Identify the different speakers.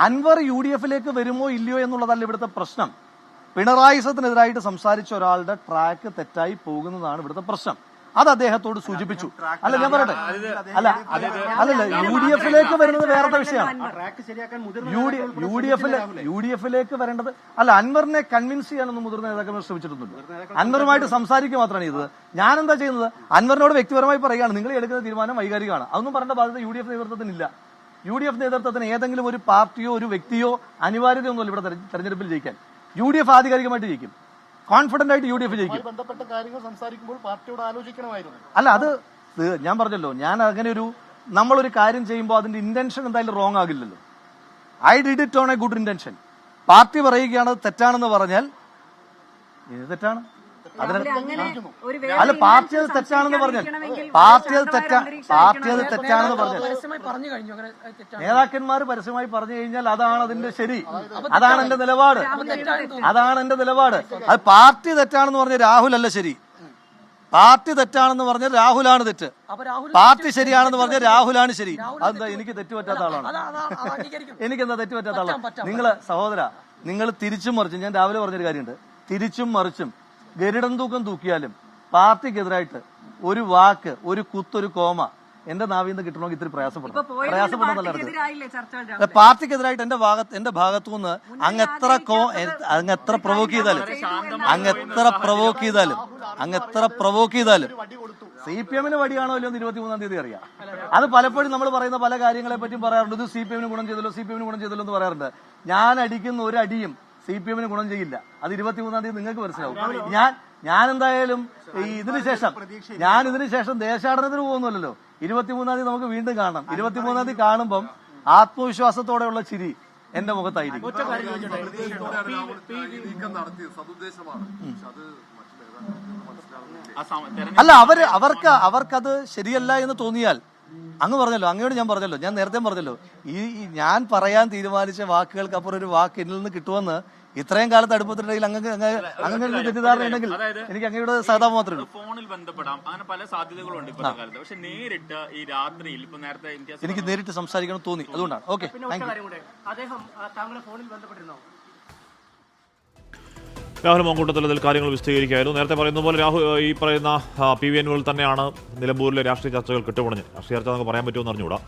Speaker 1: അൻവർ UDF-ലേക്ക് വരുമോ ഇല്ലയോ എന്നുള്ളതല്ല ഇവിടുത്തെ പ്രശ്നം. പിണറായി സത്തിനെതിരായിട്ട് സംസാരിച്ച ഒരാളുടെ ട്രാക്ക് തെറ്റായി പോകുന്നതാണ് ഇവിടുത്തെ പ്രശ്നം. അത് അദ്ദേഹത്തോട് സൂചിപ്പിച്ചു. അല്ല, ഞാൻ പറയട്ടെ, അല്ലല്ല, UDF-ലേക്ക് വരുന്നത് വേറെ വിഷയമാണ്. UDF-ലേക്ക് വരേണ്ടത് അല്ല, അൻവറിനെ കൺവിൻസ് ചെയ്യാനൊന്നും മുതിർന്ന നേതാക്കൾ ശ്രമിച്ചിട്ടൊന്നുമില്ല. അൻവറുമായിട്ട് സംസാരിക്കുക മാത്രമാണ് ചെയ്തത്. ഞാൻ എന്താ ചെയ്യുന്നത്, അൻവറിനോട് വ്യക്തിപരമായി പറയുകയാണ്, നിങ്ങൾ എടുക്കുന്ന തീരുമാനം വൈകാരികമാണ്. അതൊന്നും പറയേണ്ട ബാധ്യത UDF നേതൃത്വത്തിനില്ല. UDF നേതൃത്വത്തിന് ഏതെങ്കിലും ഒരു പാർട്ടിയോ ഒരു വ്യക്തിയോ അനിവാര്യതയൊന്നുമില്ല ഇവിടെ തെരഞ്ഞെടുപ്പിൽ ജയിക്കാൻ. UDF ആധികാരികമായിട്ട് ജയിക്കും, കോൺഫിഡന്റ് ആയിട്ട് UDF ജയിക്കും.
Speaker 2: ബന്ധപ്പെട്ട കാര്യങ്ങൾ സംസാരിക്കുമ്പോൾ പാർട്ടിയോട് ആലോചിക്കണമായിരുന്നു.
Speaker 1: അല്ല, അത് ഞാൻ പറഞ്ഞല്ലോ, ഞാൻ അങ്ങനെ നമ്മളൊരു കാര്യം ചെയ്യുമ്പോൾ അതിന്റെ ഇന്റൻഷൻ എന്തായാലും റോങ് ആകില്ലല്ലോ. I did it on a good intention. Party പറയുകയാണ് തെറ്റാണെന്ന് പറഞ്ഞാൽ ഇത് തെറ്റാണ്. അല്ല, പാർട്ടി അത് തെറ്റാണെന്ന് പറഞ്ഞാൽ നേതാക്കന്മാർ പരസ്യമായി പറഞ്ഞു കഴിഞ്ഞാൽ അതാണ് അതിന്റെ ശരി, അതാണ് എന്റെ നിലപാട്, അത് പാർട്ടി തെറ്റാണെന്ന് പറഞ്ഞ രാഹുൽ അല്ല ശരി, പാർട്ടി തെറ്റാണെന്ന് പറഞ്ഞാൽ രാഹുലാണ് തെറ്റ്, പാർട്ടി ശരിയാണെന്ന് പറഞ്ഞാൽ രാഹുലാണ് ശരി. അതെന്താ, എനിക്ക് തെറ്റുപറ്റാത്ത ആളാണ്? എനിക്കെന്താ തെറ്റുപറ്റാത്ത ആളാണ്? നിങ്ങള് സഹോദര, നിങ്ങൾ തിരിച്ചും മറിച്ചും, ഞാൻ രാവിലെ പറഞ്ഞൊരു കാര്യമുണ്ട്, തിരിച്ചും മറിച്ചും ഗരുഡൻ തൂക്കം തൂക്കിയാലും പാർട്ടിക്കെതിരായിട്ട് ഒരു വാക്ക്, ഒരു കുത്തൊരു കോമ എന്റെ നാവിൽ നിന്ന് കിട്ടണമെങ്കിൽ ഇത്തിരി പ്രയാസപ്പെടുന്നതല്ല. പാർട്ടിക്കെതിരായിട്ട് എന്റെ ഭാഗത്തുനിന്ന് അങ്ങെത്ര പ്രൊവോക്ക് ചെയ്താലും CPM-ന് വടിയാണോ ഇല്ലയോ 23-ാം തീയതി അറിയാം. അത് പലപ്പോഴും നമ്മൾ പറയുന്ന പല കാര്യങ്ങളെ പറ്റിയും പറയാറുണ്ട്. ഇത് CPM-ന് ഗുണം ചെയ്തല്ലോ എന്ന് പറയാറുണ്ട്. ഞാൻ അടിക്കുന്ന ഒരു അടിയും CPM-ന് ഗുണം ചെയ്യില്ല. അത് 23-ാം തീയതി നിങ്ങൾക്ക് മനസ്സിലാവും. ഞാൻ എന്തായാലും ഇതിനു ശേഷം ദേശാടനത്തിന് പോകുന്നില്ലല്ലോ. 23-ാം തീയതി നമുക്ക് വീണ്ടും കാണണം. 23-ാം തീയതി കാണുമ്പം ആത്മവിശ്വാസത്തോടെയുള്ള ചിരി എന്റെ മുഖത്തായിരിക്കും. അല്ല, അവർക്കത് ശരിയല്ല എന്ന് തോന്നിയാൽ അങ്ങ് പറഞ്ഞല്ലോ, അങ്ങയോട് ഞാൻ പറഞ്ഞല്ലോ, ഞാൻ നേരത്തെ പറഞ്ഞല്ലോ, ഞാൻ പറയാൻ തീരുമാനിച്ച വാക്കുകൾക്ക് അപ്പുറം ഒരു വാക്ക് എന്നിൽ നിന്ന് കിട്ടുമെന്ന് ഇത്രയും കാലത്ത് അടുപ്പത്തിട്ടുണ്ടെങ്കിൽ അങ്ങനെ തെറ്റിദ്ധാരണ ഉണ്ടെങ്കിൽ എനിക്ക് അങ്ങയുടെ സഹതാപം മാത്രമേ ഉള്ളൂ.
Speaker 3: ഫോണിൽ ബന്ധപ്പെടാം, അങ്ങനെ പല സാധ്യതകളുണ്ട് ഇപ്പോഴത്തെ കാലത്ത്. പക്ഷെ നേരിട്ട് ഈ രാത്രിയിൽ ഇപ്പൊ നേരത്തെ
Speaker 1: എനിക്ക് നേരിട്ട് സംസാരിക്കണം തോന്നി, അതുകൊണ്ടാണ്. ഓക്കെ,
Speaker 4: രാഹുൽ മങ്കൂട്ടത്തിൽ അതിൽ കാര്യങ്ങൾ വിശദീകരിക്കുകയായിരുന്നു. നേരത്തെ പറയുന്ന പോലെ ഈ പറയുന്ന PV അൻവർ തന്നെയാണ് നിലമ്പൂരിലെ രാഷ്ട്രീയ ചർച്ചകൾ കെട്ടുപണഞ്ഞ്. രാഷ്ട്രീയ ചർച്ച നമുക്ക് പറയാൻ പറ്റുമെന്ന് അറിഞ്ഞുകൂടാ.